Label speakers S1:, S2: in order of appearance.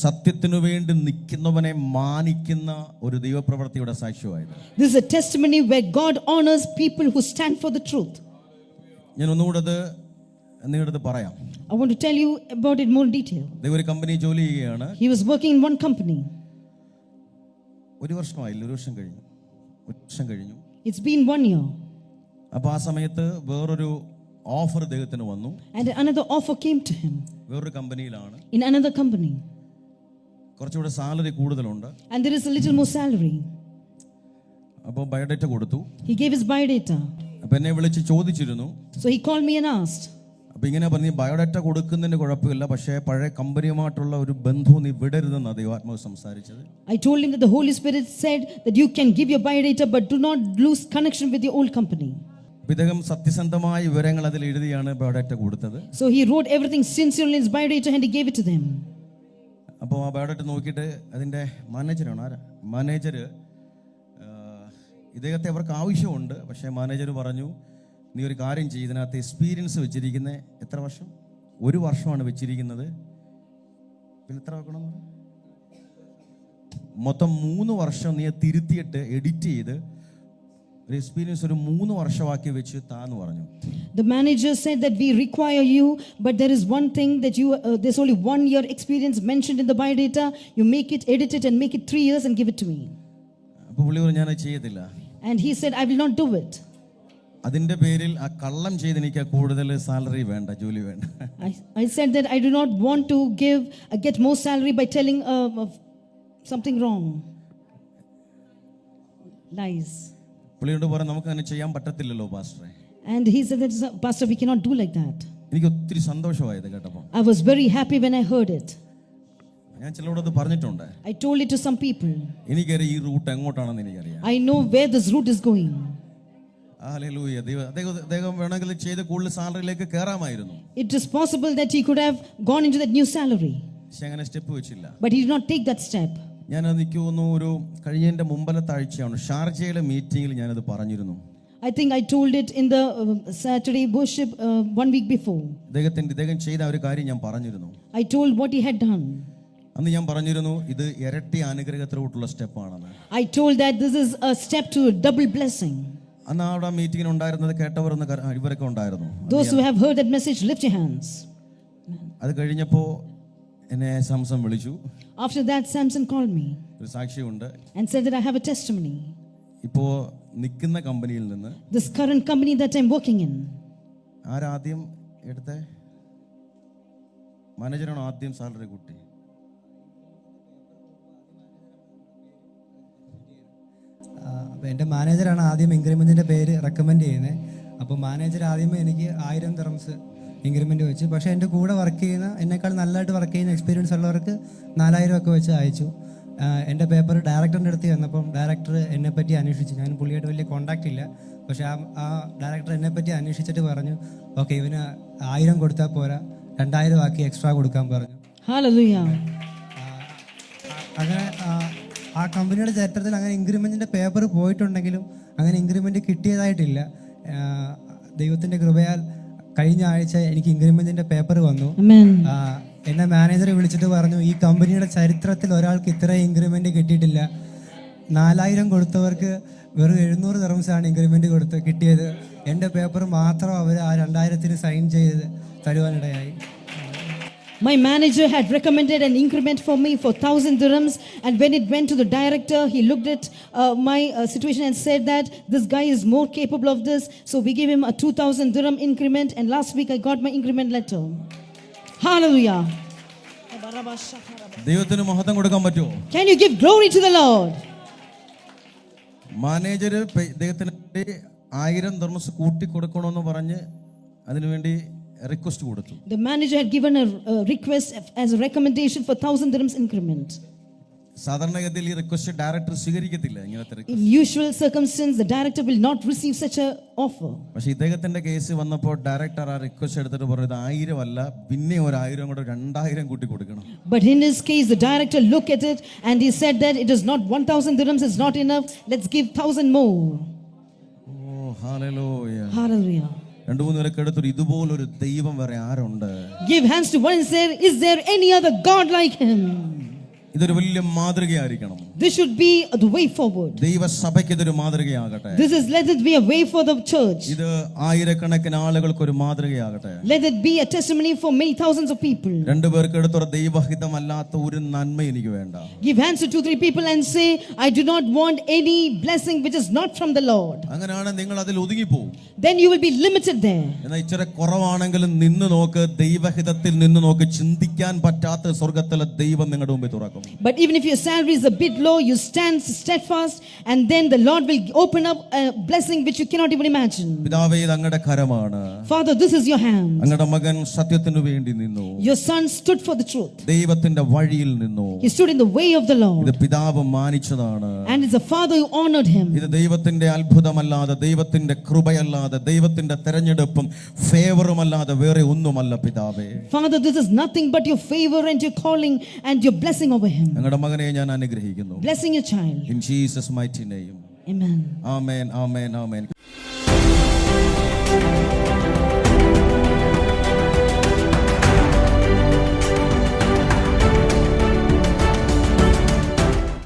S1: സത്യത്തിനു വേണ്ടി നിൽക്കുന്നവനെ മാനിക്കുന്ന ഒരു ദൈവപ്രവൃത്തിയുടെ സാക്ഷ്യമായത്.
S2: This is a testimony where God honors people who stand for the truth.
S1: ഞാൻ ഒന്നുകൂടെ നിങ്ങളുടെ പറയാം.
S2: I want to tell you about it more in detail.
S1: ദൈവം ഒരു കമ്പനി ജോലി ചെയ്യുകയാണ്.
S2: He was working in one company.
S1: ഒരു വർഷമായില്ല, ഒരു വർഷം കഴിഞ്ഞു.
S2: It's been 1 year.
S1: അപ്പോൾ ആ സമയത്ത് വേറൊരു ഓഫർ ദൈവത്തിന് വന്നു.
S2: And another offer came to him.
S1: വേറൊരു കമ്പനിയിലാണ്.
S2: In another company.
S1: കുറച്ചുകൂടെ സാലറി കൂടുതലുണ്ട്.
S2: And there is a little more salary.
S1: അപ്പോൾ ബയോഡേറ്റ കൊടുത്തു.
S2: He gave his biodata.
S1: അപ്പോൾ എന്നെ വിളിച്ച് ചോദിച്ചിരുന്നു.
S2: So he called me and asked.
S1: അപ്പോൾ ഇങ്ങനെ പറഞ്ഞു, ബയോഡേറ്റ കൊടുക്കുന്നതിന് കുഴപ്പമില്ല, പക്ഷേ പഴയ കമ്പനിയുമായിട്ടുള്ള ഒരു ബന്ധം നീ വിടരുതെന്ന് ദൈവാത്മാവ് സംസാരിച്ചത്.
S2: I told him that the Holy Spirit said that you can give your biodata but do not lose connection with your old company.
S1: ഇദ്ദേഹം സത്യസന്ധമായ വിവരങ്ങൾ അതിൽ എഴുതിയാണ് ബയോഡേറ്റ കൊടുത്തത്.
S2: So he wrote everything sincerely in his biodata and he gave it to them.
S1: അപ്പോൾ ആ biodata നോക്കിയിട്ട് അതിൻ്റെ manager ഇദ്ദേഹത്തെ അവർക്ക് ആവശ്യമുണ്ട്. പക്ഷേ മാനേജർ പറഞ്ഞു, നീ ഒരു കാര്യം ചെയ്യ്, ഇതിനകത്ത് എക്സ്പീരിയൻസ് വെച്ചിരിക്കുന്ന എത്ര വർഷം? 1 വർഷമാണ് വെച്ചിരിക്കുന്നത്. പിന്നെ എത്ര വെക്കണം? മൊത്തം 3 വർഷം നീ തിരുത്തിയിട്ട് എഡിറ്റ് ചെയ്ത് ഒരു എക്സ്പീരിയൻസ് ഒരു 3 വർഷമാക്കി വെച്ച് താന്ന് പറഞ്ഞു.
S2: The manager said that we require you, but there is one thing that you there's only 1 year experience mentioned in the biodata. You make it, edit it and make it 3 years and give it to me.
S1: അപ്പോൾ പുള്ളി പറഞ്ഞു, ഞാനത് ചെയ്യത്തില്ല.
S2: And he said, I will not do it.
S1: അതിന്റെ പേരിൽ ആ കള്ളം ചെയ്ത് എനിക്ക് കൂടുതൽ സാലറി വേണ്ട, ജോലി വേണ്ട.
S2: I said that I do not want to get more salary by telling something wrong. Lies.
S1: പുള്ളിയോട് പറഞ്ഞു, നമുക്ക് അങ്ങനെ ചെയ്യാൻ പറ്റത്തില്ലല്ലോ പാസ്റ്ററെ.
S2: And he said that, Pastor, we cannot do like that.
S1: എനിക്ക് ഒത്തിരി സന്തോഷമായത് കേട്ടപ്പോൾ.
S2: I was very happy when I heard it.
S1: ഞാൻ ചിലരോട് പറഞ്ഞിട്ടുണ്ട്.
S2: I told it to some people.
S1: എനിക്കറിയാം ഈ റൂട്ട് എങ്ങോട്ടാണെന്ന് എനിക്കറിയാം.
S2: I know where this route is going.
S1: Hallelujah. ദൈവം വേണമെങ്കിൽ ചെയ്ത് കൂടുതൽ സാലറിയിലേക്ക് കയറാമായിരുന്നു.
S2: It is possible that he could have gone into that new salary.
S1: പക്ഷെ അങ്ങനെ സ്റ്റെപ്പ് വെച്ചില്ല.
S2: But he did not take that step.
S1: ഞാൻ എനിക്ക് തോന്നുന്നു ഒരു കഴിഞ്ഞതിന്റെ മുമ്പലത്തെ ആഴ്ചയാണ് ഷാർജയിലെ മീറ്റിംഗിൽ ഞാനത് പറഞ്ഞിരുന്നു.
S2: I think I told it in the Saturday worship 1 week before.
S1: ഇദ്ദേഹം ചെയ്ത ഒരു കാര്യം ഞാൻ പറഞ്ഞിരുന്നു.
S2: I told what he had done.
S1: അന്ന് ഞാൻ പറഞ്ഞിരുന്നു, ഇത് ഇരട്ടി അനുഗ്രഹത്തിലോട്ടുള്ള സ്റ്റെപ്പാണെന്ന്.
S2: I told that this is a step to a double blessing.
S1: അന്ന് അവിടെ മീറ്റിംഗിൽ ഉണ്ടായിരുന്നത് കേട്ടവർ ഇവരൊക്കെ ഉണ്ടായിരുന്നു.
S2: Those who have heard that message, lift your hands.
S1: അത് കഴിഞ്ഞപ്പോൾ എന്നെ സാംസൺ വിളിച്ചു.
S2: After that, Samson called me
S1: ഒരു സാക്ഷ്യമുണ്ട്
S2: and said that I have a testimony.
S1: ഇപ്പോൾ നിൽക്കുന്ന കമ്പനിയിൽ നിന്ന്
S2: This current company that I'm working in.
S1: ആരാദ്യം എടുത്തേ? മാനേജറാണോ ആദ്യം സാലറി കൂട്ടി?
S3: എൻ്റെ മാനേജറാണ് ആദ്യം ഇൻക്രിമെൻറ്റിൻ്റെ പേര് റെക്കമെൻഡ് ചെയ്യുന്നത്. അപ്പോൾ മാനേജർ ആദ്യമേ എനിക്ക് 1000 ദിർഹംസ് ഇൻക്രിമെൻറ്റ് വെച്ച്, പക്ഷേ എൻ്റെ കൂടെ വർക്ക് ചെയ്യുന്ന എന്നെക്കാൾ നല്ലതായിട്ട് വർക്ക് ചെയ്യുന്ന എക്സ്പീരിയൻസ് ഉള്ളവർക്ക് 4000 ഒക്കെ വെച്ച് അയച്ചു. എൻ്റെ പേപ്പർ ഡയറക്ടറിൻ്റെ അടുത്ത് വന്നപ്പം ഡയറക്ടർ എന്നെപ്പറ്റി അന്വേഷിച്ചു. ഞാൻ പുള്ളിയായിട്ട് വലിയ കോൺടാക്റ്റ് ഇല്ല, പക്ഷേ ആ ഡയറക്ടർ എന്നെപ്പറ്റി അന്വേഷിച്ചിട്ട് പറഞ്ഞു, ഓക്കെ ഇവന് 1000 കൊടുത്താൽ പോരാ, 2000 ആക്കി എക്സ്ട്രാ കൊടുക്കാൻ പറഞ്ഞു.
S2: Hallelujah.
S3: അങ്ങനെ ആ കമ്പനിയുടെ ചരിത്രത്തിൽ അങ്ങനെ ഇൻക്രിമെൻറ്റിൻ്റെ പേപ്പർ പോയിട്ടുണ്ടെങ്കിലും അങ്ങനെ ഇൻക്രിമെൻറ്റ് കിട്ടിയതായിട്ടില്ല. ദൈവത്തിൻ്റെ കൃപയാൽ കഴിഞ്ഞ ആഴ്ച എനിക്ക് ഇൻക്രിമെൻറ്റിൻ്റെ പേപ്പർ വന്നു. എന്നെ മാനേജറെ വിളിച്ചിട്ട് പറഞ്ഞു, ഈ കമ്പനിയുടെ ചരിത്രത്തിൽ ഒരാൾക്ക് ഇത്രയും ഇൻക്രിമെൻറ്റ് കിട്ടിയിട്ടില്ല. 4000 കൊടുത്തവർക്ക് വെറും 700 ദിർഹംസാണ് ഇൻക്രിമെൻറ്റ് കിട്ടിയത്. എൻ്റെ പേപ്പർ മാത്രം അവർ ആ 2000-ന് സൈൻ ചെയ്ത് തരുവാനിടയായി.
S2: My manager had recommended an increment for me for 1000 dirhams, and when it went to the director, he looked at my situation and said that this guy is more capable of this, so we gave him a 2000 dirham increment, and last week I got my increment letter. Hallelujah.
S1: ദൈവത്തിന് മഹത്വം കൊടുക്കാൻ പറ്റുമോ?
S2: Can you give glory to the Lord?
S1: Manager ദൈവത്തിന് 1000 dirhams കൂട്ടി കൊടുക്കണമെന്ന് പറഞ്ഞ് അതിനുവേണ്ടി request കൊടുത്തു.
S2: The manager had given a request as a recommendation for 1000 dirhams increment.
S1: സാധാരണഗതിയിൽ ഈ റിക്വസ്റ്റ് ഡയറക്ടർ സ്വീകരിക്കത്തില്ല. ഇങ്ങനത്തെ
S2: In usual circumstances, the director will not receive such a offer.
S1: പക്ഷേ ഇദ്ദേഹത്തിന്റെ കേസ് വന്നപ്പോൾ ഡയറക്ടർ ആ റിക്വസ്റ്റ് എടുത്തിട്ട് പറഞ്ഞത് 1000 അല്ല, പിന്നെ ഒരു 1000 കൂടെ 2000 കൂട്ടി കൊടുക്കണം.
S2: But in his case, the director looked at it and he said that it is not 1000 dirhams is not enough. Let's give 1000 more.
S1: Oh, hallelujah.
S2: Hallelujah.
S1: 2-3 പേർക്ക് എടുത്തൊരു ഇതുപോലൊരു ദൈവം വേറെ ആരുണ്ട്?
S2: Give hands to one and say, is there any other God like him?
S1: ഇതൊരു വലിയ മാതൃകയായിരിക്കണം.
S2: This should be the way forward.
S1: ദൈവസഭയ്ക്ക് ഇതൊരു മാതൃകയാകട്ടെ.
S2: Let it be a way for the church.
S1: ഇത് ആയിരക്കണക്കിന് ആളുകൾക്ക് ഒരു മാതൃകയാകട്ടെ.
S2: Let it be a testimony for many thousands of people.
S1: രണ്ടുപേർക്ക് എടുത്തൊരു ദൈവഹിതമല്ലാത്ത ഒരു നന്മ എനിക്ക് വേണ്ട.
S2: Give hands to 2-3 people and say, I do not want any blessing which is not from the Lord.
S1: അങ്ങനെയാണ് നിങ്ങൾ അതിൽ ഒതുങ്ങിപ്പോവും.
S2: Then you will be limited there.
S1: എന്നാൽ ഇച്ചിരി കുറവാണെങ്കിലും നിന്ന് നോക്ക്, ദൈവഹിതത്തിൽ നിന്ന് നോക്ക്, ചിന്തിക്കാൻ പറ്റാത്ത സ്വർഗ്ഗത്തിലെ ദൈവം നിങ്ങളുടെ മുമ്പിൽ തുറക്കും.
S2: But even if your salary is a bit low, you stand steadfast, and then the Lord will open up a blessing which you cannot even imagine.
S1: പിതാവേ, ഇത് അങ്ങയുടെ കരമാണ്.
S2: Father, this is your hand.
S1: അങ്ങയുടെ മകൻ സത്യത്തിനു വേണ്ടി നിന്നു.
S2: Your son stood for the truth.
S1: ദൈവത്തിന്റെ വഴിയിൽ നിന്നു.
S2: He stood in the way of the Lord.
S1: ഇത് പിതാവ് മാനിച്ചതാണ്.
S2: And it's the Father who honored him.
S1: ഇത് ദൈവത്തിന്റെ അത്ഭുതമല്ലാതെ, ദൈവത്തിന്റെ കൃപയല്ലാതെ, ദൈവത്തിന്റെ തെരഞ്ഞെടുപ്പും ഫേവറുമല്ലാതെ വേറെ ഒന്നുമല്ല പിതാവേ.
S2: Father, this is nothing but your favor and your calling and your blessing over him.
S1: ഞങ്ങളുടെ മകനെ ഞാൻ അനുഗ്രഹിക്കുന്നു.
S2: Blessing your child.
S1: In Jesus' mighty name.
S2: Amen.
S1: Amen, amen, amen.